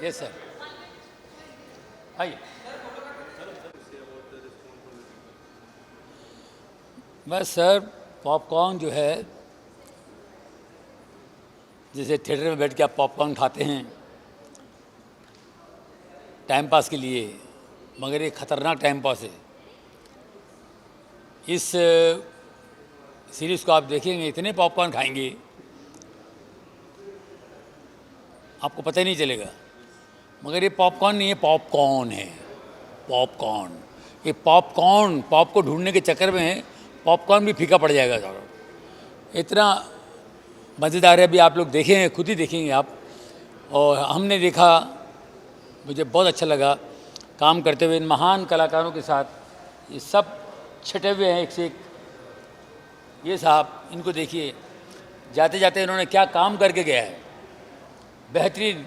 Yes sir, आइए। बस sir, popcorn जो है, जैसे थिएटर में बैठ के आप पॉपकॉर्न खाते हैं टाइम पास के लिए, मगर ये खतरनाक टाइम पास है। इस सीरीज़ को आप देखेंगे, इतने पॉपकॉर्न खाएंगे आपको पता ही नहीं चलेगा। मगर ये पॉपकॉर्न नहीं है, पॉपकॉर्न है, पॉपकॉर्न। ये पॉपकॉर्न, पॉप को ढूंढने के चक्कर में पॉपकॉर्न भी फीका पड़ जाएगा सारा। इतना मज़ेदार है, अभी आप लोग देखेंगे, खुद ही देखेंगे आप। और हमने देखा, मुझे बहुत अच्छा लगा काम करते हुए इन महान कलाकारों के साथ। ये सब छटे हुए हैं एक से एक। ये साहब, इनको देखिए, जाते जाते इन्होंने क्या काम करके गया है। बेहतरीन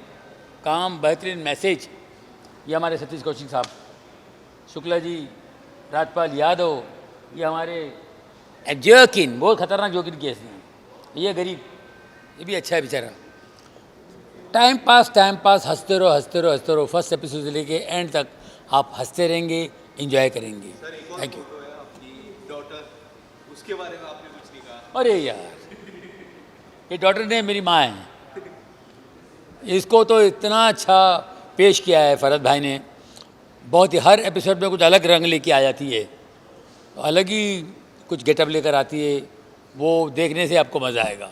काम, बेहतरीन मैसेज। ये हमारे सतीश कौशिक साहब, शुक्ला जी, राजपाल यादव, ये हमारे जोकिन, बहुत खतरनाक जोकिन केस हैं। ये गरीब, ये भी अच्छा है बेचारा। टाइम पास, हंसते रहो हंसते रहो हंसते रहो। फर्स्ट एपिसोड से लेके एंड तक आप हंसते रहेंगे, एंजॉय करेंगे। Thank you. उसके बारे में आपने कुछ नहीं कहा। अरे यार, ये डॉटर ने मेरी माँ है। इसको तो इतना अच्छा पेश किया है फरहत भाई ने, बहुत ही। हर एपिसोड में कुछ अलग रंग लेके आ जाती है, अलग ही कुछ गेटअप लेकर आती है। वो देखने से आपको मज़ा आएगा।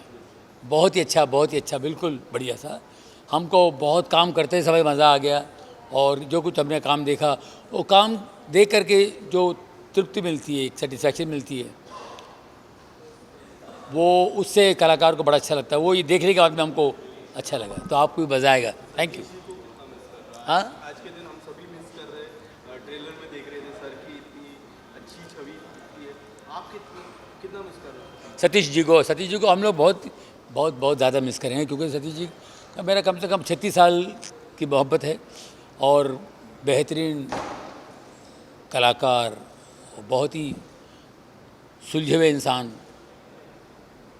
बहुत ही अच्छा, बहुत ही अच्छा, बिल्कुल बढ़िया सा। हमको बहुत काम करते समय मज़ा आ गया। और जो कुछ हमने काम देखा, वो काम देख करके जो तृप्ति मिलती है, एक सेटिस्फैक्शन मिलती है, वो उससे कलाकार को बड़ा अच्छा लगता है। वो ये देखने के बाद में हमको अच्छा लगा, तो आपको भी मज़ा आएगा। Thank you. हाँ, आज के दिन हम सभी मिस कर रहे हैं। ट्रेलर में देख रहे थे सर की इतनी अच्छी छवि थी। आप कितना मिस कर रहे हैं सतीश जी को हम लोग बहुत बहुत बहुत ज़्यादा मिस करेंगे, क्योंकि सतीश जी का मेरा कम से कम 36 साल की मोहब्बत है। और बेहतरीन कलाकार, और बहुत ही सुलझे हुए इंसान,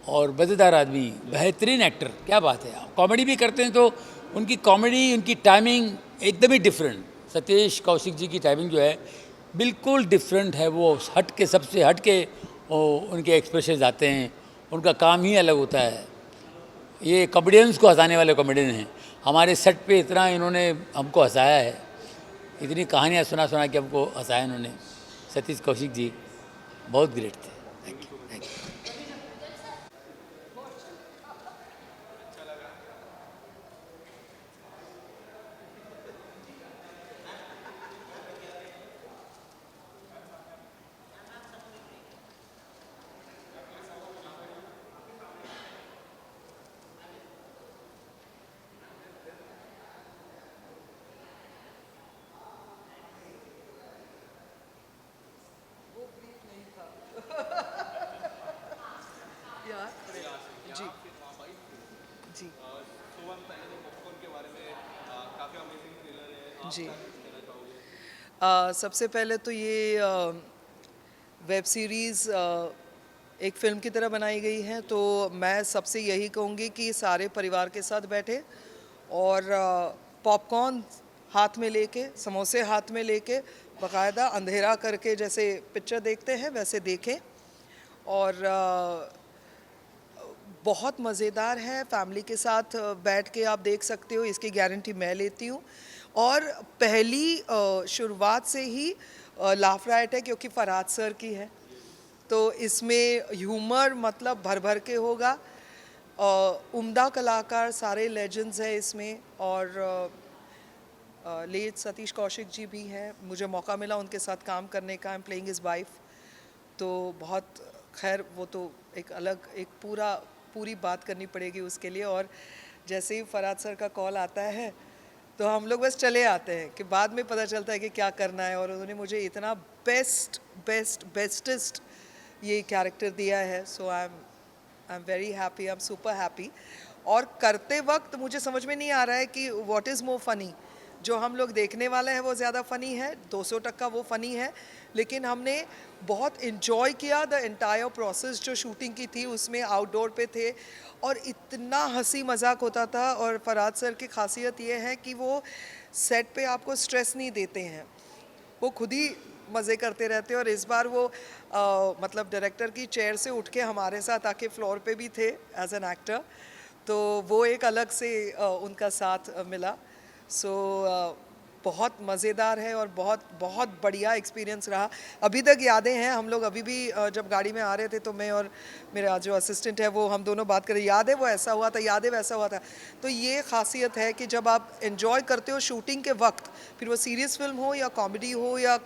और मज़ेदार आदमी, बेहतरीन एक्टर। क्या बात है, कॉमेडी भी करते हैं तो उनकी कॉमेडी, उनकी टाइमिंग एकदम ही डिफरेंट। सतीश कौशिक जी की टाइमिंग जो है बिल्कुल डिफरेंट है। वो हट के, सबसे हट के उनके एक्सप्रेशन आते हैं। उनका काम ही अलग होता है। ये कॉमेडियंस को हंसाने वाले कॉमेडियन हैं। हमारे सेट पे इतना इन्होंने हमको हंसाया है, इतनी कहानियाँ सुना सुना के हमको हंसाया इन्होंने। सतीश कौशिक जी बहुत ग्रेट थे। Thank you, thank you. जी जी जी। सबसे पहले तो ये वेब सीरीज़ एक फ़िल्म की तरह बनाई गई है, तो मैं सबसे यही कहूँगी कि सारे परिवार के साथ बैठे और पॉपकॉर्न हाथ में लेके, समोसे हाथ में लेके, बाकायदा अंधेरा करके जैसे पिक्चर देखते हैं वैसे देखें। और बहुत मज़ेदार है, फैमिली के साथ बैठ के आप देख सकते हो, इसकी गारंटी मैं लेती हूँ। और पहली शुरुआत से ही लाफ राइट है, क्योंकि फरहाद सर की है, तो इसमें ह्यूमर मतलब भर भर के होगा। उम्दा कलाकार, सारे लेजेंड्स हैं इसमें। और लेट सतीश कौशिक जी भी हैं, मुझे मौका मिला उनके साथ काम करने का। I am playing his wife, तो बहुत, खैर वो तो एक अलग, एक पूरी बात करनी पड़ेगी उसके लिए। और जैसे ही फरहाद सर का कॉल आता है तो हम लोग बस चले आते हैं, कि बाद में पता चलता है कि क्या करना है। और उन्होंने मुझे इतना बेस्टेस्ट ये कैरेक्टर दिया है। So I am very happy, I am super happy. और करते वक्त मुझे समझ में नहीं आ रहा है कि व्हाट इज़ मोर फनी, जो हम लोग देखने वाले हैं वो ज़्यादा फ़नी है, 200% वो फ़नी है, लेकिन हमने बहुत इन्जॉय किया द एंटायर प्रोसेस। जो शूटिंग की थी उसमें आउटडोर पे थे और इतना हंसी मजाक होता था। और फरहाद सर की खासियत ये है कि वो सेट पे आपको स्ट्रेस नहीं देते हैं, वो खुद ही मज़े करते रहते हैं। और इस बार वो मतलब डायरेक्टर की चेयर से उठ के हमारे साथ आके फ्लोर पे भी थे एज एन एक्टर, तो वो एक अलग से उनका साथ मिला। सो बहुत मज़ेदार है और बहुत बहुत बढ़िया एक्सपीरियंस रहा। अभी तक यादें हैं, हम लोग अभी भी जब गाड़ी में आ रहे थे तो मैं और मेरा जो असिस्टेंट है वो हम दोनों बात कर रहे, याद है वो ऐसा हुआ था, याद है वैसा हुआ था। तो ये खासियत है कि जब आप एंजॉय करते हो शूटिंग के वक्त, फिर वो सीरियस फिल्म हो या कॉमेडी हो या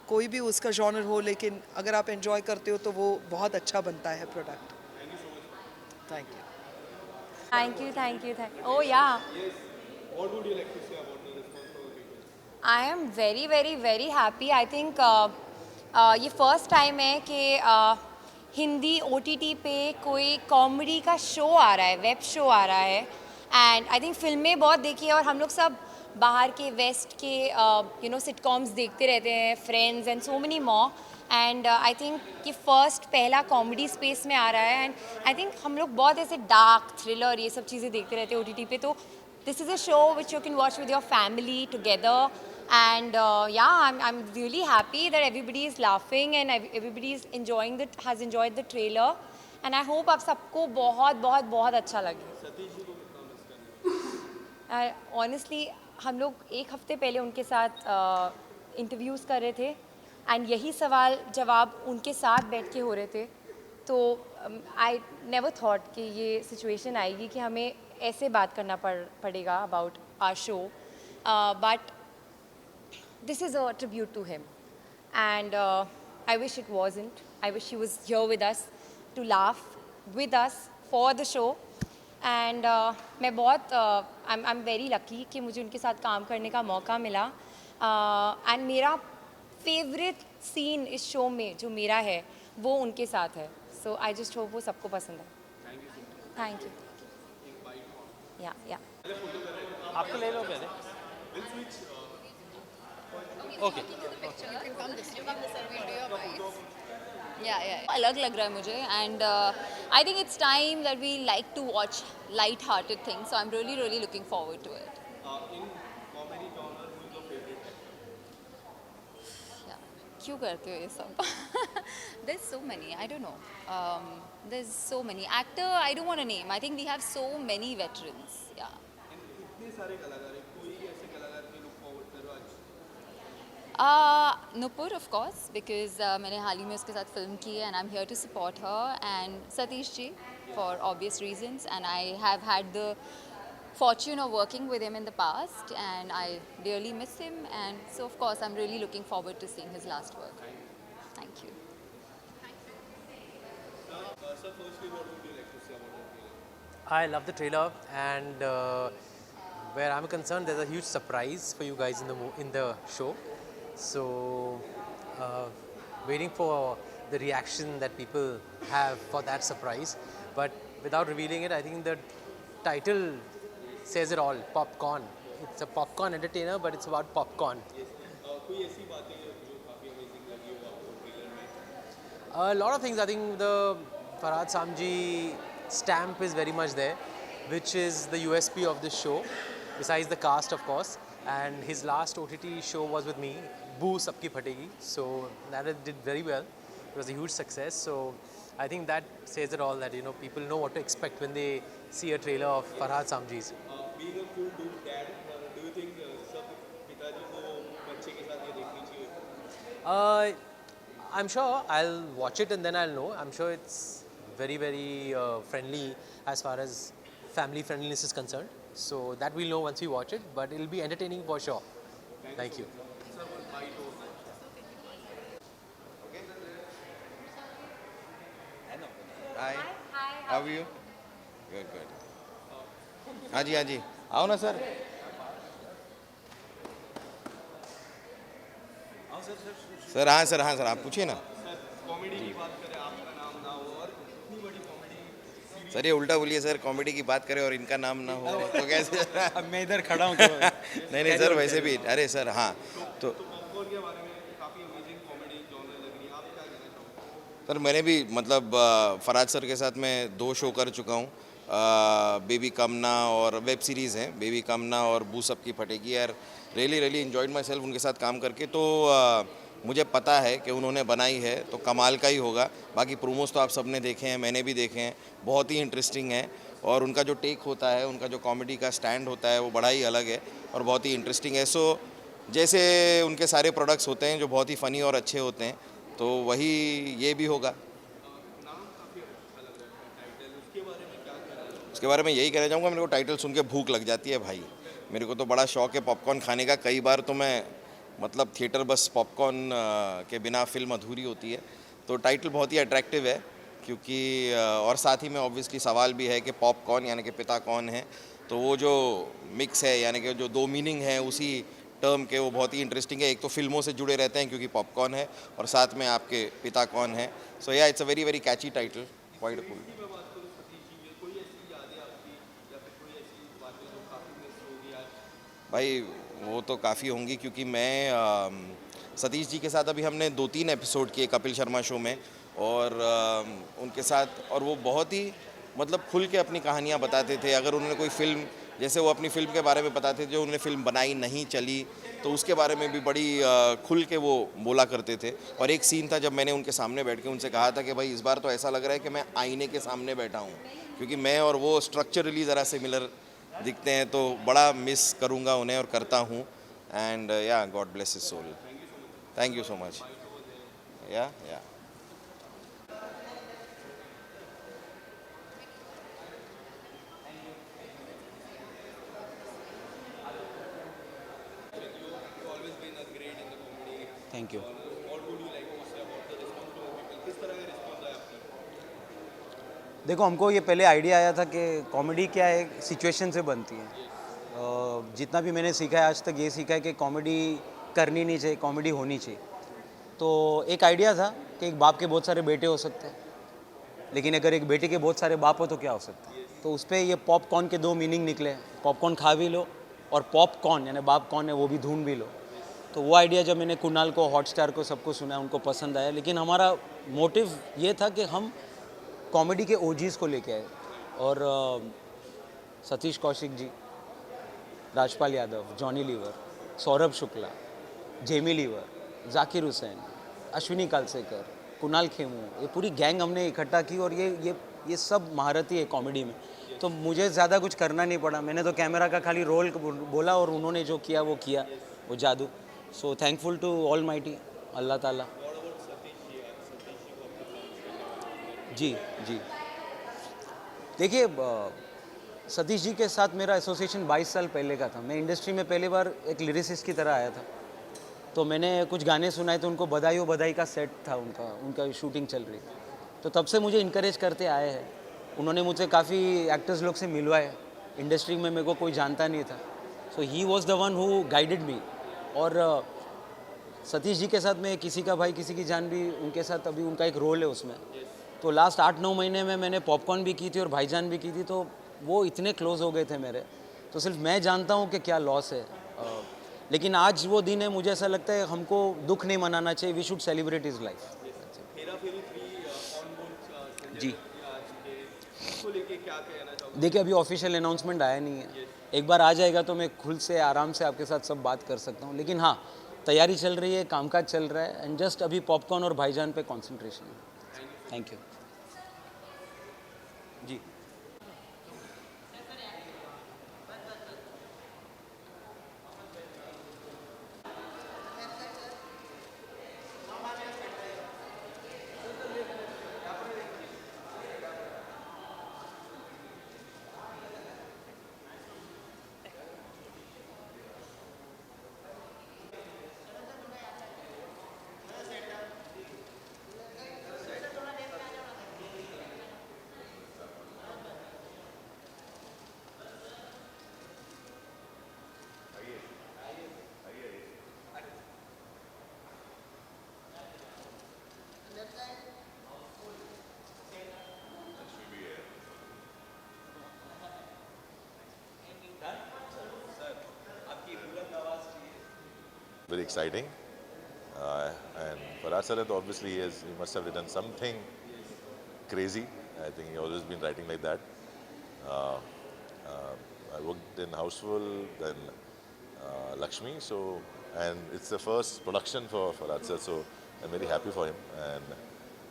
कोई भी उसका जॉनर हो, लेकिन अगर आप एंजॉय करते हो तो वो बहुत अच्छा बनता है product. Thank you. Thank you, thank you, thank you. Oh yeah. What would you like to say about the response from the people? I am very, very, very happy. I think ये first time है कि Hindi OTT पे कोई comedy का show आ रहा है, web show आ रहा है। एंड आई थिंक फिल्में बहुत देखी है और हम लोग सब बाहर के वेस्ट के सिटकॉम्स देखते रहते हैं, friends and so many more. And I think कि फर्स्ट पहला कॉमेडी स्पेस में आ रहा है। एंड आई थिंक हम लोग बहुत ऐसे डार्क थ्रिलर ये सब चीज़ें देखते रहते हैं OTT पे, तो this is a show which you can watch with your family together. And I'm really happy that everybody is laughing and everybody is has enjoyed the trailer. And I hope आप सबको बहुत बहुत बहुत अच्छा लगे। Honestly, हम लोग एक हफ्ते पहले उनके साथ इंटरव्यूज़ कर रहे थे एंड यही सवाल जवाब उनके साथ बैठ के हो रहे थे। तो आई नेवर थॉट कि ये सिचुएशन आएगी कि हमें ऐसे बात करना पड़ेगा about our show, but this is a tribute to him and I wish it wasn't. I wish he was here with us to laugh with us for the show. And मैं बहुत आई am very lucky कि मुझे उनके साथ काम करने का मौका मिला। एंड मेरा फेवरेट सीन इस शो में जो मेरा है वो उनके साथ है। सो आई जस्ट होप वो सबको पसंद है। Thank you. या आपको ले लो पहले। ओके अलग लग रहा है मुझे and I think it's time that we like to watch light hearted things, so I am really really looking forward to it. In comedy genre, who is your favorite? क्यों करते हो ये सब? There's so many, I don't know. There's so many. Actor, I don't want to name. I think we have so many veterans. Yeah. इतने सारे कलाकार हैं, कोई ऐसे कलाकार के look forward करो आज? Nupur, of course, because मैंने हाल ही में उसके साथ फिल्म की है and I'm here to support her, and Satish ji for obvious reasons, and I have had the fortune of working with him in the past and I really miss him, and so of course I'm really looking forward to seeing his last work. Thank you. Sir, firstly, what would you like to say about the trailer? I love the trailer, and where I'm concerned, there's a huge surprise for you guys in the show. So, waiting for the reaction that people have for that surprise. But without revealing it, I think the title says it all. Popcorn. It's a popcorn entertainer, but it's about popcorn. कोई ऐसी बातें जो काफी amazing लगी हो आपको trailer में? A lot of things. I think the Farhad Samji stamp is very much there, which is the USP of this show, besides the cast, of course. And his last OTT show was with me, Boo Sabki Phategi. So that did very well. It was a huge success. So I think that says it all, that people know what to expect when they see a trailer of Farhad Samji's. Being a full dude dad, do you think सब पिताजी को बच्चे के साथ ये देखनी चाहिए? I'm sure I'll watch it and then I'll know. I'm sure it's very, very friendly as far as family friendliness is concerned. So that we'll know once we watch it, but it'll be entertaining for sure. Thank you. Sir, one bite over. Okay. Hi. How are you? Good, good. हाँ जी आओ ना sir. Sir आप पूछिए ना। Sir, comedy की बात करें, आपका नाम ना हो और इतनी बड़ी कॉमेडी सीरीज सर ये उल्टा बोलिए सर, कॉमेडी की बात करें और इनका नाम ना हो तो कैसे? अब मैं इधर खड़ा हूँ तो नहीं नहीं सर, वैसे भी अरे सर हाँ तो पॉपकॉर्न के बारे में काफ़ी अमेजिंग कॉमेडी जॉनर लग रही है, आप क्या कहना चाहोगे? सर मैंने भी मतलब फराज सर के साथ मैं 2 शो कर चुका हूँ, बेबी कामना और वेब सीरीज़ हैं बेबी कामना और बू सब की फटेगी यार। रियली इन्जॉयड माई सेल्फ उनके साथ काम करके। तो मुझे पता है कि उन्होंने बनाई है तो कमाल का ही होगा। बाकी प्रोमोस तो आप सबने देखे हैं, मैंने भी देखे हैं, बहुत ही इंटरेस्टिंग है। और उनका जो टेक होता है, उनका जो कॉमेडी का स्टैंड होता है वो बड़ा ही अलग है और बहुत ही इंटरेस्टिंग है। सो जैसे उनके सारे प्रोडक्ट्स होते हैं जो बहुत ही फ़नी और अच्छे होते हैं, तो वही ये भी होगा। उसके बारे में यही कहना चाहूँगा, मेरे को टाइटल सुन के भूख लग जाती है भाई। मेरे को तो बड़ा शौक है पॉपकॉर्न खाने का। कई बार तो मैं मतलब थिएटर बस पॉपकॉर्न के बिना फिल्म अधूरी होती है। तो टाइटल बहुत ही अट्रैक्टिव है क्योंकि और साथ ही में ऑब्वियसली सवाल भी है कि पॉपकॉर्न यानी कि पिता कौन है। तो वो जो मिक्स है यानी कि जो 2 मीनिंग है उसी टर्म के, वो बहुत ही इंटरेस्टिंग है। एक तो फिल्मों से जुड़े रहते हैं क्योंकि पॉपकॉर्न है, और साथ में आपके पिता कौन है। सो या it's a very catchy title, quite cool. भाई वो तो काफ़ी होंगी क्योंकि मैं सतीश जी के साथ अभी हमने 2-3 एपिसोड किए कपिल शर्मा शो में, और उनके साथ, और वो बहुत ही मतलब खुल के अपनी कहानियाँ बताते थे। अगर उन्होंने कोई फ़िल्म, जैसे वो अपनी फ़िल्म के बारे में बताते थे जो उन्होंने फ़िल्म बनाई नहीं चली, तो उसके बारे में भी बड़ी खुल के वो बोला करते थे। और एक सीन था जब मैंने उनके सामने बैठ के उनसे कहा था कि भाई इस बार तो ऐसा लग रहा है कि मैं आईने के सामने बैठा हूँ, क्योंकि मैं और वो स्ट्रक्चरली ज़रा सिमिलर दिखते हैं। तो बड़ा मिस करूँगा उन्हें और करता हूँ। And yeah God bless his soul. Thank you so much. Yeah thank you. देखो, हमको ये पहले आइडिया आया था कि कॉमेडी क्या है, सिचुएशन से बनती है। जितना भी मैंने सीखा है आज तक, ये सीखा है कि कॉमेडी करनी नहीं चाहिए, कॉमेडी होनी चाहिए। तो एक आइडिया था कि एक बाप के बहुत सारे बेटे हो सकते हैं, लेकिन अगर एक बेटे के बहुत सारे बाप हो तो क्या हो सकता है। तो उस पर ये पॉपकॉर्न के 2 मीनिंग निकले। पॉपकॉर्न खा भी लो और पॉपकॉर्न यानी बाप कौन है वो भी ढूंढ भी लो। तो वो आइडिया जब मैंने कुणाल को, हॉटस्टार को, सबको सुना, उनको पसंद आया। लेकिन हमारा मोटिव ये था कि हम कॉमेडी के ओजीज़ को लेके आए, और सतीश कौशिक जी, राजपाल यादव, जॉनी लीवर, सौरभ शुक्ला, जेमी लीवर, जाकिर हुसैन, अश्विनी कालसेकर, कुणाल खेमू, ये पूरी गैंग हमने इकट्ठा की। और ये सब महारथी है कॉमेडी में। तो मुझे ज़्यादा कुछ करना नहीं पड़ा। मैंने तो कैमरा का खाली रोल बोला और उन्होंने जो किया वो किया, वो जादू। So thankful to almighty, Allah Taala. जी जी, देखिए, सतीश जी के साथ मेरा एसोसिएशन 22 साल पहले का था। मैं इंडस्ट्री में पहली बार एक लिरिसिस्ट की तरह आया था। तो मैंने कुछ गाने सुनाए, तो उनको बधाई हो बधाई का सेट था, उनका शूटिंग चल रही। तो तब से मुझे इनकरेज करते आए हैं। उन्होंने मुझे काफ़ी एक्टर्स लोग से मिलवाए। इंडस्ट्री में मेरे को कोई जानता नहीं था। So he was the one who guided me. और सतीश जी के साथ में किसी का भाई किसी की जान भी, उनके साथ अभी उनका एक रोल है उसमें। तो लास्ट 8-9 महीने में मैंने पॉपकॉर्न भी की थी और भाईजान भी की थी। तो वो इतने क्लोज हो गए थे मेरे, तो सिर्फ मैं जानता हूँ कि क्या लॉस है। लेकिन आज वो दिन है, मुझे ऐसा लगता है हमको दुख नहीं मनाना चाहिए। We should celebrate his life. जी, देखिए, अभी ऑफिशियल अनाउंसमेंट आया नहीं है। एक बार आ जाएगा तो मैं खुल से आराम से आपके साथ सब बात कर सकता हूँ। लेकिन हाँ, तैयारी चल रही है, कामकाज चल रहा है, एंड जस्ट अभी पॉपकॉर्न और भाईजान पे कंसंट्रेशन है। थैंक यू जी। exciting. And Farhad sir, obviously, he must have written something crazy. I think he always been writing like that. Uh, I worked in Houseful, then Lakshmi, so and it's the first production for Farhad sir, so I'm very happy for him and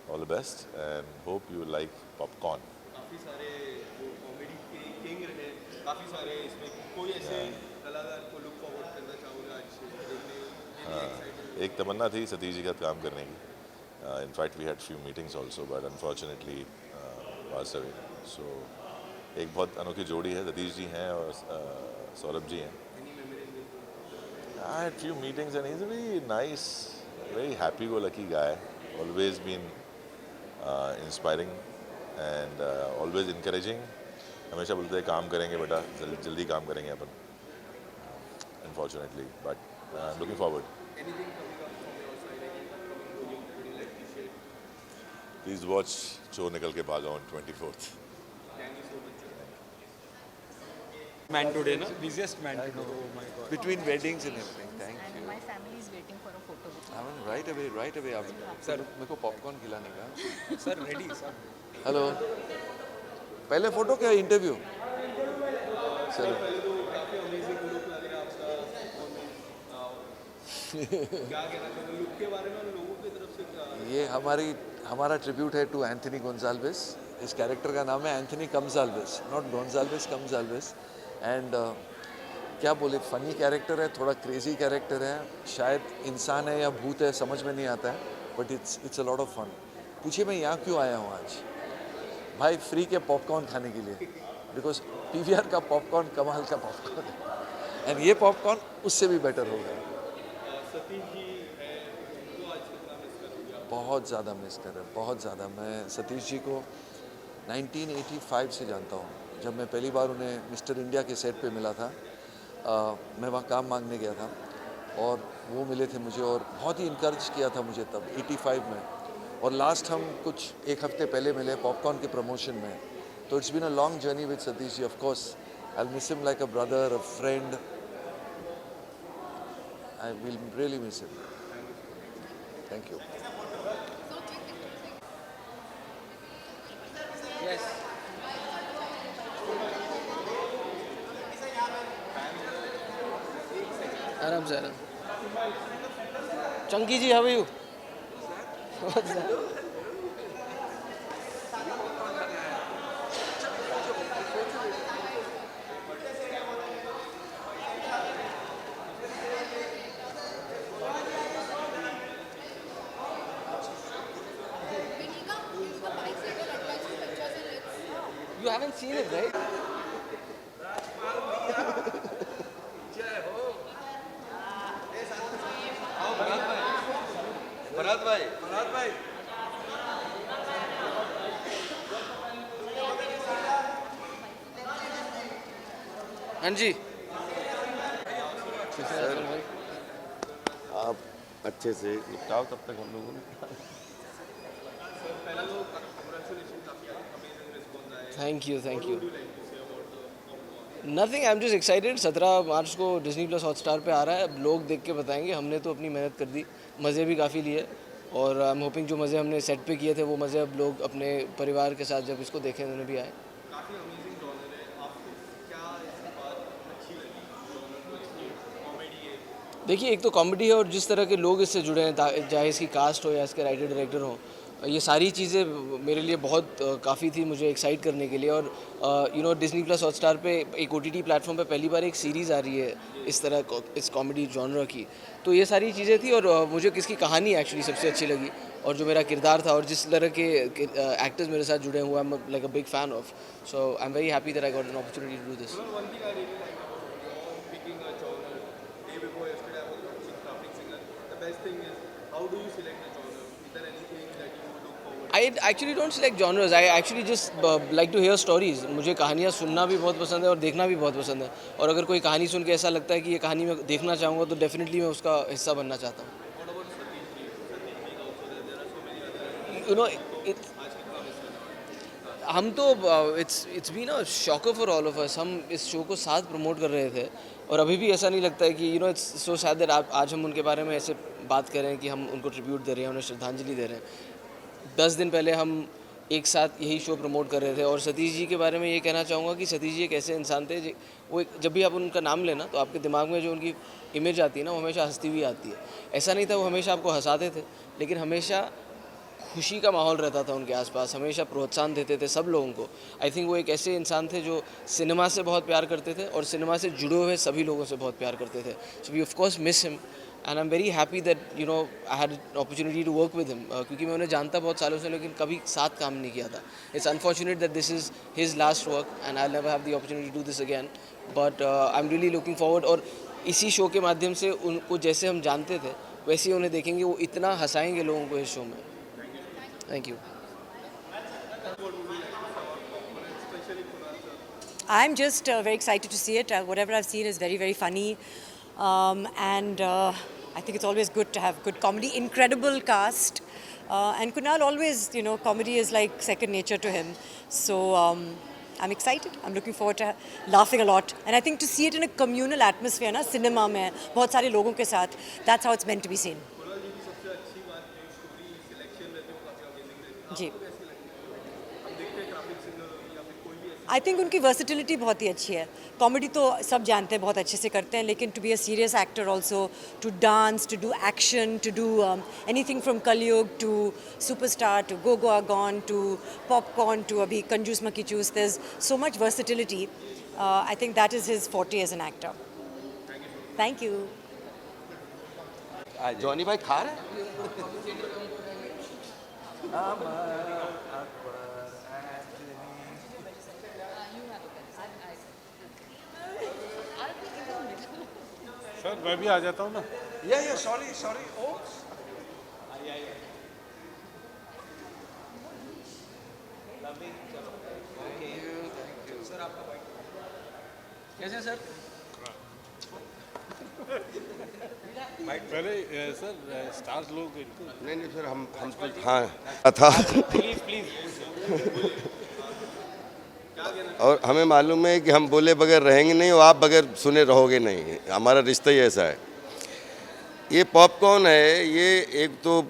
all the best and hope you like Popcorn. काफ़ी सारे जो comedy के king रहे, काफ़ी सारे इसमें कोई ऐसे कलाकार को लुक फॉरवर्ड करना चाहोगे आज देखने के लिए एक्साइटेड? एक तमन्ना थी सतीश जी का काम करने की. In fact, we had few meetings also, but unfortunately passed away. So एक बहुत अनोखी जोड़ी है, सतीश जी हैं और सौरभ जी हैं. I had few meetings and he's a very nice, very happy-go-lucky guy. Always been inspiring and always encouraging. हमेशा बोलते हैं काम करेंगे बेटा, जल्दी काम करेंगे अपन. Unfortunately, but I'm looking forward. Anything coming up from your side? Any upcoming project would you like to share? Please watch चोर निकल के भागा on 24th. Thank you so much. Man today, no? Busiest man today. Oh my God. Between weddings and everything. Thank you. And my family is waiting for a photo with you. Right away. आप Sir. मेरे को popcorn खिलाने का. Sir, ready, sir. Hello. पहले photo क्या interview? चलो. काफ़ी amazing look लग रहा है आपका. क्या कहना चाहोगे लुक के बारे में लोगों की तरफ से क्या? ये हमारा ट्रिब्यूट है टू एंथनी गोंजाल्वेस. इस कैरेक्टर का नाम है एंथनी कम्साल्वेस, नॉट गोंजाल्वेस, कम्साल्वेस. एंड क्या बोले, फनी कैरेक्टर है, थोड़ा क्रेजी कैरेक्टर है. शायद इंसान है या भूत है समझ में नहीं आता है, but it's a lot of fun. पूछिए मैं यहाँ क्यों आया हूँ आज? भाई फ्री के पॉपकॉर्न खाने के लिए, बिकॉज पीवीआर का पॉपकॉर्न कमाल का पॉपकॉर्न है एंड ये पॉपकॉर्न उससे भी बेटर होगा. सतीश जी है, उनको आज कितना मिस करोगे आप? बहुत ज़्यादा मिस कर रहे हैं, बहुत ज़्यादा. मैं सतीश जी को 1985 से जानता हूँ. जब मैं पहली बार उन्हें मिस्टर इंडिया के सेट पे मिला था, मैं वहाँ काम मांगने गया था और वो मिले थे मुझे और बहुत ही इनकरेज किया था मुझे तब 85 में. और लास्ट हम कुछ एक हफ्ते पहले मिले पॉपकॉर्न के प्रमोशन में. तो it's been a long journey with Satish ji. Of course I will miss him like a brother, a friend. I will really miss him. Thank you. Yes. आराम से आराम. Chunky ji, how are you? What's that? You haven't seen it, right? Bharat भाई हाँ जी. आप अच्छे से निपटाओ तब तक हम लोगों ने. Thank you. Nothing, I'm just excited. 17 मार्च को डिज्नी प्लस हॉटस्टार पे आ रहा है. अब लोग देख के बताएंगे. हमने तो अपनी मेहनत कर दी, मज़े भी काफ़ी लिए और आई एम होपिंग जो मज़े हमने सेट पे किए थे वो मज़े अब लोग अपने परिवार के साथ जब इसको देखें उन्हें भी आए. काफ़ी अमेजिंग जॉनर है. आपको क्या ऐसी बात अच्छी लगी जॉनर कॉमेडी है? देखिए, एक तो कॉमेडी है और जिस तरह के लोग इससे जुड़े हैं, चाहे इसकी कास्ट हो या इसके राइटर डायरेक्टर हो, ये सारी चीज़ें मेरे लिए बहुत काफ़ी थी मुझे एक्साइट करने के लिए. और डिज्नी प्लस हॉटस्टार पे एक OTT प्लेटफॉर्म पे पहली बार एक सीरीज़ आ रही है इस तरह इस कॉमेडी जॉनर की. तो ये सारी चीज़ें थी और मुझे किसकी कहानी एक्चुअली सबसे अच्छी लगी और जो मेरा किरदार था और जिस तरह के एक्टर्स मेरे साथ जुड़े हुए, I am like a big fan of. So I am very happy that I got an opportunity to do this. One thing I really like about your picking a genre. Day before yesterday, I was watching Traffic Signal. The best thing is, how do you select the genre? Is there anything that you look forward to? I actually don't select genres. I actually just like to hear stories. मुझे कहानियाँ सुनना भी बहुत पसंद है और देखना भी बहुत पसंद है. और अगर कोई कहानी सुन के ऐसा लगता है कि ये कहानी मैं देखना चाहूँगा तो डेफिनेटली मैं उसका हिस्सा बनना चाहता हूँ. What about Satish ji? Satish ji also there are so many other. You know, हम तो it's been a shocker for all of us. हम इस शो को साथ प्रमोट कर रहे थे और अभी भी ऐसा नहीं लगता है कि इट्स सो सैड दैट आज हम उनके बारे में ऐसे बात कर रहे हैं कि हम उनको ट्रिब्यूट दे रहे हैं, उन्हें श्रद्धांजलि दे रहे हैं. 10 दिन पहले हम एक साथ यही शो प्रमोट कर रहे थे. और सतीश जी के बारे में ये कहना चाहूँगा कि सतीश जी एक ऐसे इंसान थे वो जब भी आप उनका नाम लेना तो आपके दिमाग में जो उनकी इमेज आती है ना, वो हमेशा हंसती हुई आती है. ऐसा नहीं था वो हमेशा आपको हंसाते थे, लेकिन हमेशा खुशी का माहौल रहता था उनके आसपास, हमेशा प्रोत्साहन देते थे सब लोगों को. आई थिंक वो एक ऐसे इंसान थे जो सिनेमा से बहुत प्यार करते थे और सिनेमा से जुड़े हुए सभी लोगों से बहुत प्यार करते थे. So we of course miss him and I am very happy that I had opportunity to work with him, क्योंकि मैं उन्हें जानता बहुत सालों से लेकिन कभी साथ काम नहीं किया था. It's unfortunate that this is his last work and I never have the opportunity to do this again, but I am really looking forward. और इसी शो के माध्यम से उनको जैसे हम जानते थे वैसे ही उन्हें देखेंगे. वो इतना हंसाएंगे लोगों को इस शो में. Thank you. I'm just very excited to see it. Whatever I've seen is very, very funny. And I think it's always good to have good comedy. Incredible cast. And Kunal always, comedy is like second nature to him. So I'm excited. I'm looking forward to laughing a lot. And I think to see it in a communal atmosphere, na, cinema mein, बहुत सारे लोगों के साथ, that's how it's meant to be seen. जी. I think उनकी versatility बहुत ही अच्छी है. कॉमेडी तो सब जानते हैं बहुत अच्छे से करते हैं, लेकिन to be a serious actor also, to dance, to do action, to do anything from Kalyug to superstar to go Goa gone to popcorn to अभी Kanjoos Makhi Choos, there is so much versatility. I think that is his forte as an actor. Thank you. Johnny भाई खा रहे हैं? Sir मैं भी आ जाता हूँ ना. या सॉरी ओ कैसे सर? पहले सर स्टार्स लोग इनको नहीं सर हम तो हाँ था. प्लीज और हमें मालूम है कि हम बोले बगैर रहेंगे नहीं और आप बगैर सुने रहोगे नहीं. हमारा रिश्ता ही ऐसा है. ये पॉपकॉर्न है, ये एक तो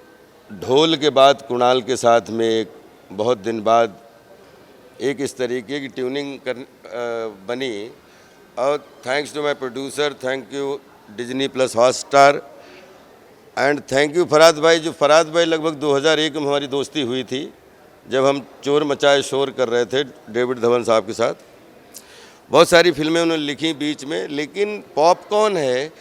ढोल के बाद कुणाल के साथ में एक बहुत दिन बाद एक इस तरीके की ट्यूनिंग बनी. और thanks to my producer, thank you Disney plus Hotstar and thank you Farhad भाई. जो फरहाद भाई लगभग 2001 में हमारी दोस्ती हुई थी जब हम चोर मचाए शोर कर रहे थे डेविड धवन साहब के साथ. बहुत सारी फिल्में उन्होंने लिखी बीच में, लेकिन पॉपकॉर्न है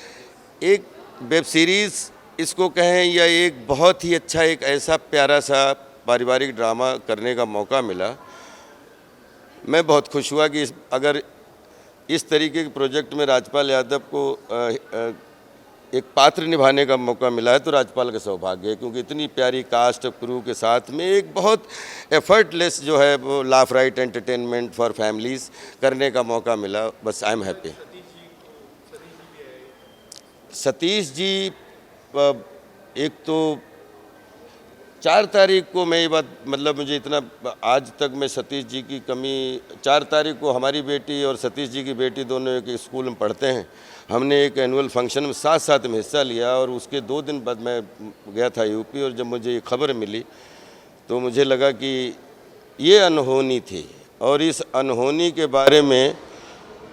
एक वेब सीरीज़ इसको कहें या एक बहुत ही अच्छा एक ऐसा प्यारा सा पारिवारिक ड्रामा करने का मौका मिला. मैं बहुत खुश हुआ कि अगर इस तरीके के प्रोजेक्ट में राजपाल यादव को एक पात्र निभाने का मौका मिला है तो राजपाल का सौभाग्य है, क्योंकि इतनी प्यारी कास्ट क्रू के साथ में एक बहुत एफर्टलेस जो है वो laugh right entertainment for families करने का मौका मिला. बस I am happy. Satish ji एक तो 4 तारीख को मैं ये बात मतलब मुझे इतना आज तक मैं सतीश जी की कमी 4 तारीख को हमारी बेटी और सतीश जी की बेटी दोनों एक स्कूल में पढ़ते हैं. हमने एक एनुअल फंक्शन में साथ में हिस्सा लिया और उसके 2 दिन बाद मैं गया था यूपी. और जब मुझे ये खबर मिली तो मुझे लगा कि ये अनहोनी थी. और इस अनहोनी के बारे में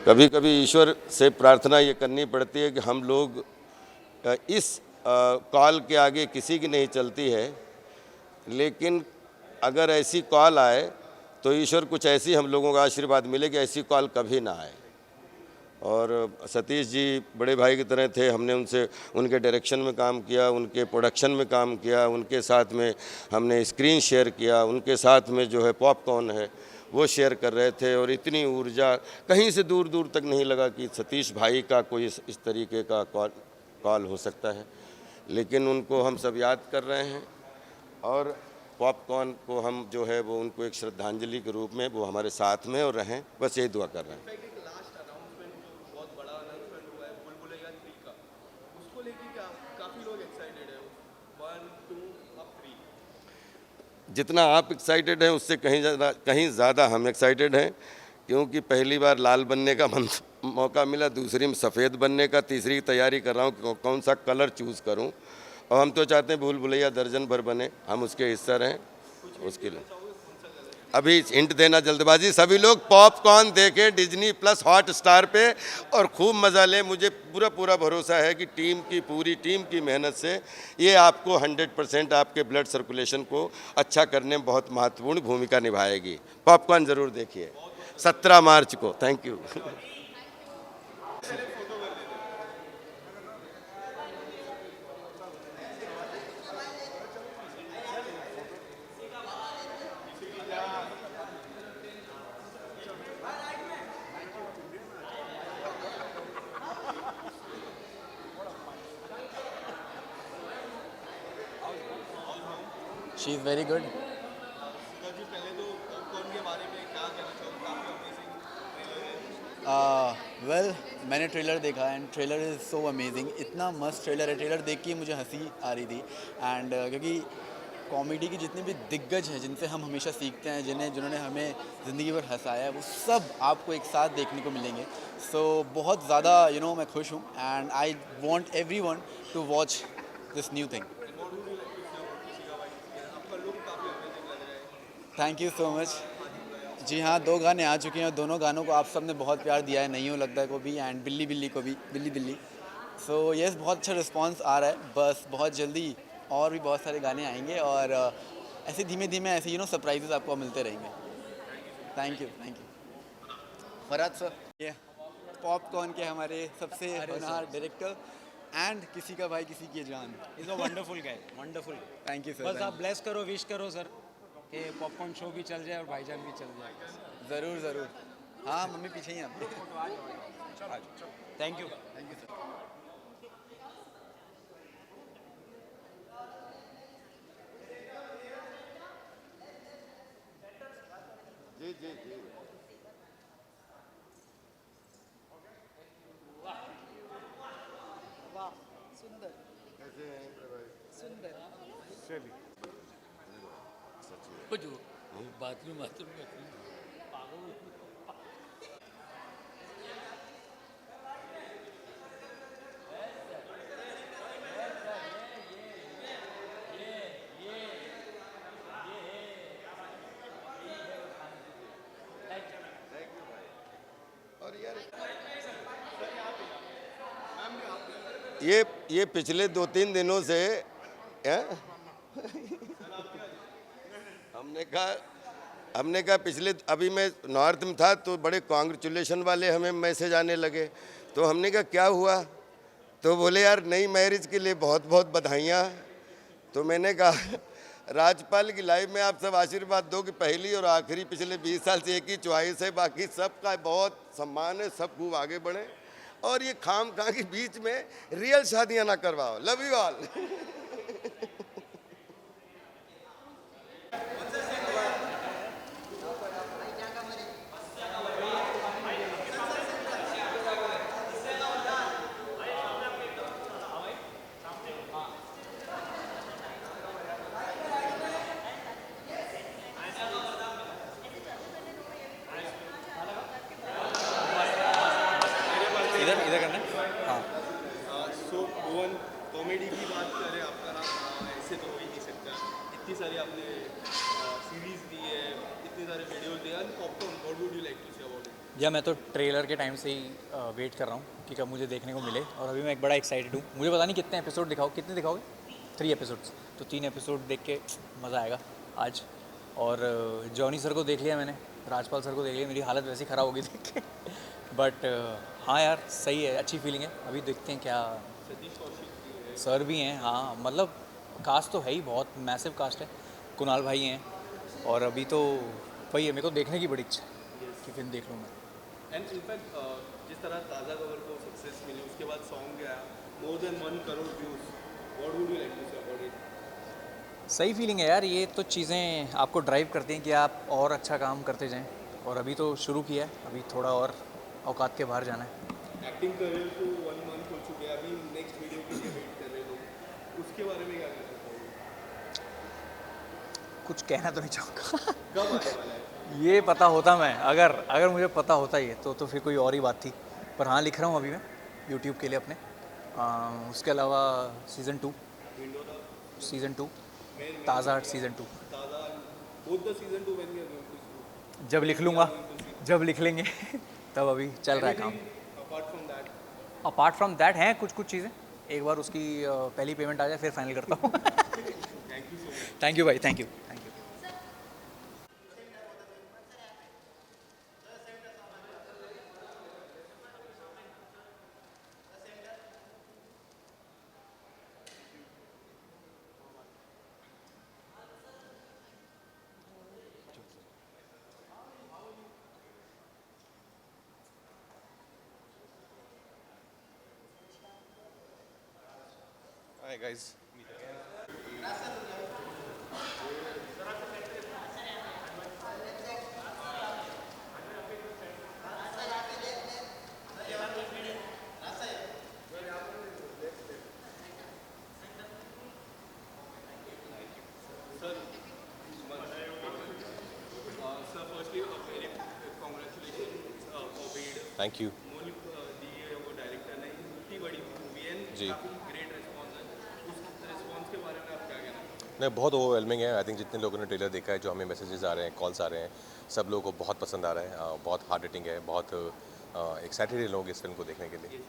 कभी कभी ईश्वर से प्रार्थना ये करनी पड़ती है कि हम लोग इस कॉल के आगे किसी की नहीं चलती है, लेकिन अगर ऐसी कॉल आए तो ईश्वर कुछ ऐसी हम लोगों का आशीर्वाद मिले कि ऐसी कॉल कभी ना आए. और सतीश जी बड़े भाई की तरह थे. हमने उनसे उनके डायरेक्शन में काम किया, उनके प्रोडक्शन में काम किया, उनके साथ में हमने स्क्रीन शेयर किया, उनके साथ में जो है पॉपकॉर्न है वो शेयर कर रहे थे. और इतनी ऊर्जा कहीं से दूर दूर तक नहीं लगा कि सतीश भाई का कोई इस तरीके का कॉल हो सकता है. लेकिन उनको हम सब याद कर रहे हैं और पॉपकॉर्न को हम जो है वो उनको एक श्रद्धांजलि के रूप में वो हमारे साथ में और रहें, बस यही दुआ कर रहे हैं. जितना आप एक्साइटेड हैं उससे कहीं ज़्यादा हम एक्साइटेड हैं, क्योंकि पहली बार लाल बनने का मौका मिला, दूसरी में सफ़ेद बनने का, तीसरी की तैयारी कर रहा हूँ कि कौन सा कलर चूज़ करूँ। और हम तो चाहते हैं भूल भुलैया दर्जन भर बने, हम उसके हिस्सा रहें। उसके लिए अभी हिंट देना जल्दबाजी, सभी लोग पॉपकॉर्न देखें डिज्नी प्लस हॉट स्टार पे और खूब मज़ा लें। मुझे पूरा भरोसा है कि पूरी टीम की मेहनत से ये आपको 100% आपके ब्लड सर्कुलेशन को अच्छा करने में बहुत महत्वपूर्ण भूमिका निभाएगी। पॉपकॉर्न ज़रूर देखिए 17 मार्च को। Thank you. She is very good. जी पहले तो पॉपकॉर्न के बारे में क्या कहना चाहूँ, काफ़ी अमेजिंग ट्रेलर है। वेल मैंने ट्रेलर देखा and trailer is so amazing, इतना मस्त ट्रेलर है। ट्रेलर देख के मुझे हंसी आ रही थी एंड क्योंकि कॉमेडी की जितने भी दिग्गज हैं जिनसे हम हमेशा सीखते हैं, जिन्होंने हमें ज़िंदगी भर हंसाया है, वो सब आपको एक साथ देखने को मिलेंगे। सो बहुत ज़्यादा मैं खुश हूँ and I want everyone to watch this new thing. Thank you so much. जी हाँ, 2 गाने आ चुके हैं और दोनों गानों को आप सब ने बहुत प्यार दिया है, नहीं हो लगता को भी एंड बिल्ली बिल्ली को भी, बिल्ली बिल्ली। सो यस, बहुत अच्छा रिस्पांस आ रहा है। बस बहुत जल्दी और भी बहुत सारे गाने आएंगे और ऐसे धीमे धीमे ऐसे सरप्राइजेस आपको मिलते रहेंगे। Thank you. फरहाद सर, ये पॉपकॉर्न के हमारे सबसे होनहार डायरेक्टर एंड किसी का भाई किसी की जान। Is a wonderful guy, wonderful. Thank you sir. बस आप ब्लेस करो, विश करो सर कि पॉपकॉर्न शो भी चल जाए और भाईजान भी चल जाए। ज़रूर। हाँ, मम्मी पीछे ही हैं आपके। Thank you. सर। जी। वाह, सुंदर। कैसे हैं? सुंदर। कुछ बाथरूम में और यार ये पिछले 2-3 दिनों से हमने कहा पिछले, अभी मैं नॉर्थ में था तो बड़े कॉन्ग्रेचुलेशन वाले हमें मैसेज आने लगे, तो हमने कहा क्या हुआ, तो बोले यार नई मैरिज के लिए बहुत बहुत बधाइयाँ। तो मैंने कहा राजपाल की लाइफ में आप सब आशीर्वाद दो कि पहली और आखिरी पिछले 20 साल से एक ही चॉइस है, बाकी सबका बहुत सम्मान है, सब खूब आगे बढ़े और ये खाम खा के बीच में रियल शादियां ना करवाओ। Love you all. इधर करना है। हाँ, सो भुवन, कॉमेडी की बात करें, आपका नाम ऐसे तो हो ही नहीं सकता। इतनी सारी आपने सीरीज़ दी है, इतने सारे वीडियोस दिए हैं। Popcorn, what would you like to say about it? या मैं तो ट्रेलर के टाइम से ही वेट कर रहा हूँ कि कब मुझे देखने को मिले और अभी मैं एक बड़ा एक्साइटेड हूँ। मुझे पता नहीं कितने एपिसोड कितने दिखाओगे? 3 एपिसोड्स, तो 3 एपिसोड देख के मज़ा आएगा आज। और जॉनी सर को देख लिया मैंने, राजपाल सर को देख लिया, मेरी हालत वैसी ख़राब हो गई देख के। बट हाँ यार, सही है, अच्छी फीलिंग है। अभी देखते हैं क्या। सर भी हैं, हाँ, मतलब कास्ट तो है ही, बहुत मैसिव कास्ट है। कुणाल भाई हैं और अभी तो वही है, मेरे को देखने की बड़ी इच्छा है कि फिल्म देख लूँ मैं। एंड इनफैक्ट जिस तरह ताज़ा खबर को सक्सेस मिली, उसके बाद सॉन्ग गया more than 1 crore views, what would you like to say about it? सही फीलिंग है यार, ये तो चीज़ें आपको ड्राइव करती हैं कि आप और अच्छा काम करते जाएं। और अभी तो शुरू किया है, अभी थोड़ा और औकात के बाहर जाना है। एक्टिंग करियर को 1 मंथ हो चुके हैं, अभी नेक्स्ट वीडियो के लिए वेट कर रहे लोग, उसके बारे में क्या कहना चाहोगे? कुछ कहना तो नहीं चाहूँगा। कब आने वाला है? ये पता होता मैं, अगर मुझे पता होता ये तो फिर कोई और ही बात थी। पर हाँ, लिख रहा हूँ अभी मैं यूट्यूब के लिए अपने। उसके अलावा सीज़न 2 ताज़ा art season 2 both the season 2 when we are going to shoot? जब लिख लूँगा, जब लिख लेंगे तब अभी चल रहा है काम। अपार्ट फ्रॉम दैट हैं कुछ चीज़ें, एक बार उसकी पहली पेमेंट आ जाए फिर फाइनल करता हूँ। थैंक यू भाई, thank you. Hi guys. Thank you जी। नहीं, बहुत ओवरवेलमिंग है। आई थिंक जितने लोगों ने ट्रेलर देखा है, जो हमें मैसेजेस आ रहे हैं, कॉल्स आ रहे हैं, सब लोगों को बहुत पसंद आ रहा है। बहुत हार्ड हिटिंग है, बहुत एक्साइटेड है लोग इस फिल्म को देखने के लिए।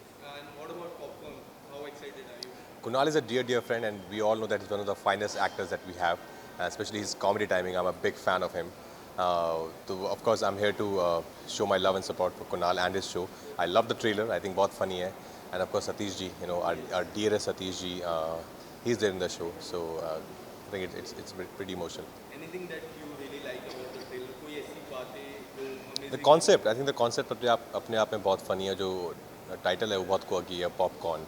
Kunal is a dear friend, and we all know that he's one of the finest actors that we have, especially his comedy timing. I'm a big fan of him. So of course I'm here to show my love and support for Kunal and his show. I love the trailer. I think बहुत funny है, and of course Satish ji, you know, our dearest Satish ji, he's there in the show. So I think it's pretty emotional. Anything that you really like about the trailer? कोई ऐसी बातें जो amazing? The concept, I think the concept अपने आप में बहुत funny है। जो टाइटल है वो बहुत कोकी है, पॉपकॉर्न।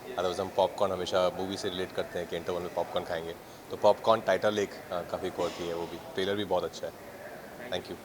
अदरवाइज हम पॉपकॉर्न हमेशा मूवी से रिलेट करते हैं कि इंटरवल में पॉपकॉर्न खाएंगे, तो पॉपकॉर्न टाइटल एक काफ़ी कोकी है वो भी। ट्रेलर भी बहुत अच्छा है। Thank you.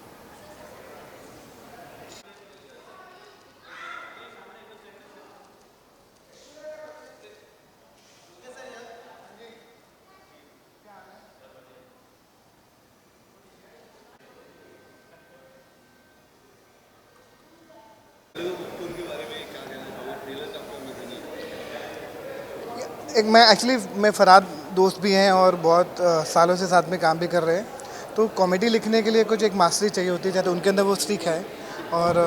एक मैं फरहाद दोस्त भी हैं और बहुत सालों से साथ में काम भी कर रहे हैं, तो कॉमेडी लिखने के लिए कुछ एक मास्टरी चाहिए होती है, तो उनके अंदर वो सीख है। और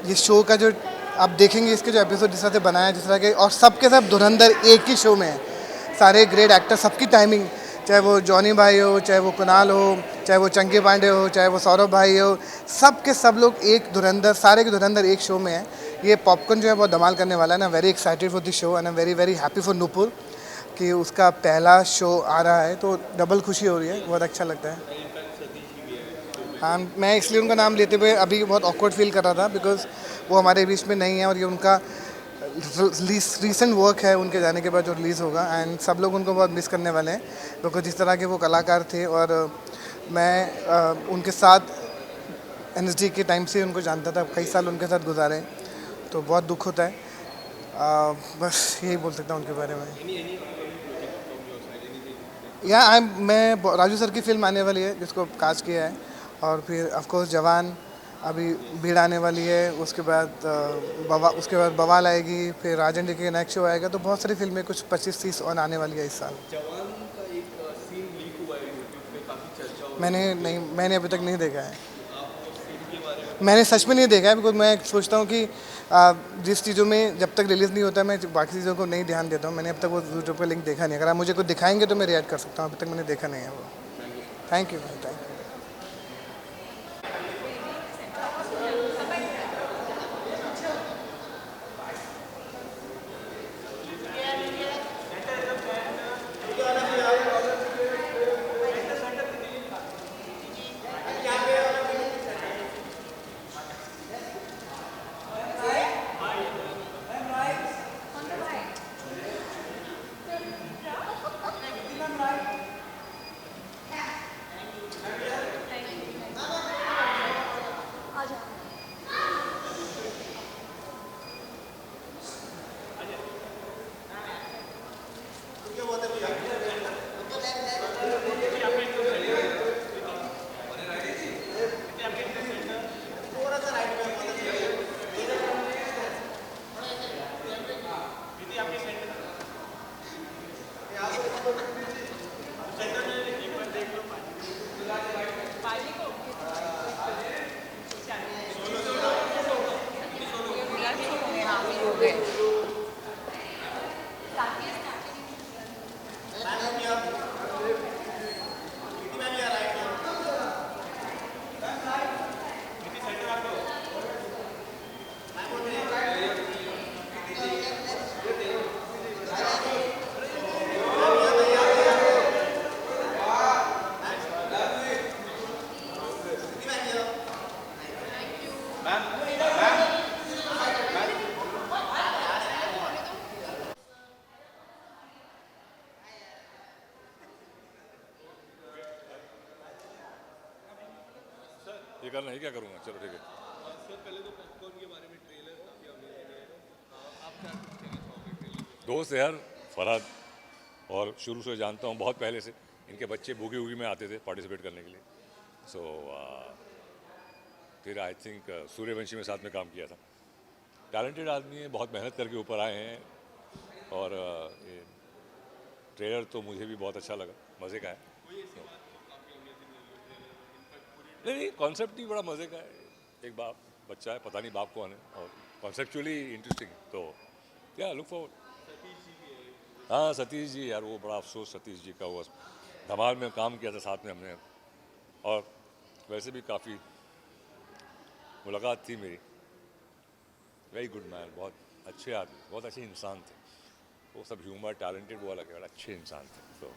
ये शो का जो आप देखेंगे, इसके जो एपिसोड जिस तरह से बनाया, जिस तरह के, और सबके सब धुरंधर एक ही शो में है। सारे ग्रेट एक्टर, सबकी टाइमिंग, चाहे वो जॉनी भाई हो, चाहे वो कुणाल हो, चाहे वो चंकी पांडे हो, चाहे वो सौरभ भाई हो, सब के सब लोग एक धुरंधर, सारे के धुरंधर एक शो में है। ये पॉपकॉर्न जो है बहुत धमाल करने वाला है ना। Very excited for this show and I am very happy for Nupur कि उसका पहला शो आ रहा है, तो डबल खुशी हो रही है, बहुत अच्छा लगता है। हाँ, मैं इसलिए उनका नाम लेते हुए अभी बहुत ऑकवर्ड फील कर रहा था, बिकॉज वो हमारे बीच में नहीं है और ये उनका रीसेंट वर्क है उनके जाने के बाद जो रिलीज़ होगा, एंड सब लोग उनको बहुत मिस करने वाले हैं, बिकॉज जिस तरह के वो कलाकार थे। और मैं उनके साथ NSD के टाइम से उनको जानता था, कई साल उनके साथ गुजारे, तो बहुत दुख होता है। बस यही बोल सकता हूँ उनके बारे में। मैं राजू सर की फिल्म आने वाली है जिसको कास्ट किया है, और फिर ऑफ कोर्स जवान, अभी भीड़ आने वाली है, उसके बाद बवाल आएगी, फिर राजन जी के नेक्स्ट शो आएगा, तो बहुत सारी फिल्में कुछ 25-30 और आने वाली है इस साल। जवान का एक सीन लीक हुआ है यूट्यूब पे, काफ़ी चर्चा हो। मैंने अभी तक नहीं देखा है। मैंने सच में नहीं देखा है, बिकॉज मैं सोचता हूँ कि जिस चीज़ों में जब तक रिलीज़ नहीं होता, मैं बाकी चीज़ों को नहीं ध्यान देता हूँ। मैंने अब तक वो यूट्यूब पर लिंक देखा नहीं। अगर आप मुझे कुछ दिखाएंगे तो मैं रिएक्ट कर सकता हूँ, अभी तक मैंने देखा नहीं है वो। Thank you. ये करना है, क्या करूँगा, चलो ठीक है। सर पहले तो पॉपकॉर्न के बारे में ट्रेलर काफ़ी अमेजिंग है। आप क्या कुछ कहना चाहोगे ट्रेलर के दोस्त है यार फरहाद, और शुरू से जानता हूँ बहुत पहले से। इनके बच्चे बूगी वूगी में आते थे पार्टिसिपेट करने के लिए। सो फिर आई थिंक सूर्यवंशी में साथ में काम किया था। टैलेंटेड आदमी है, बहुत मेहनत करके ऊपर आए हैं, और ये ट्रेलर तो मुझे भी बहुत अच्छा लगा, मज़े का है। नहीं, कॉन्सेप्ट ही बड़ा मज़े का है। एक बाप बच्चा है, पता नहीं बाप कौन है, और कॉन्सेप्चुअली इंटरेस्टिंग, तो क्या लुक फॉरवर्ड। हाँ सतीश जी यार, वो बड़ा अफसोस सतीश जी का, वो धमाल में काम किया था साथ में हमने, और वैसे भी काफ़ी मुलाकात थी मेरी। वेरी गुड मैन, बहुत अच्छे आदमी, बहुत अच्छे इंसान थे वो। सब ह्यूमर टैलेंटेड वो अलग है, बड़ा अच्छे इंसान थे। तो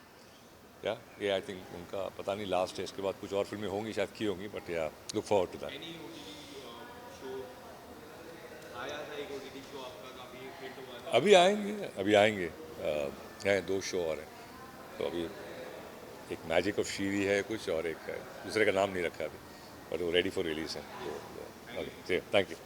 या ये आई थिंक उनका पता नहीं लास्ट है, इसके बाद कुछ और फिल्में होंगी शायद की होंगी, बट या लुक फॉरवर्ड टू दैट। अभी आएंगे हैं 2 शो और हैं। तो अभी एक मैजिक ऑफ शीरी है कुछ, और एक दूसरे का नाम नहीं रखा अभी, बट वो रेडी फॉर रिलीज है। तो थैंक यू।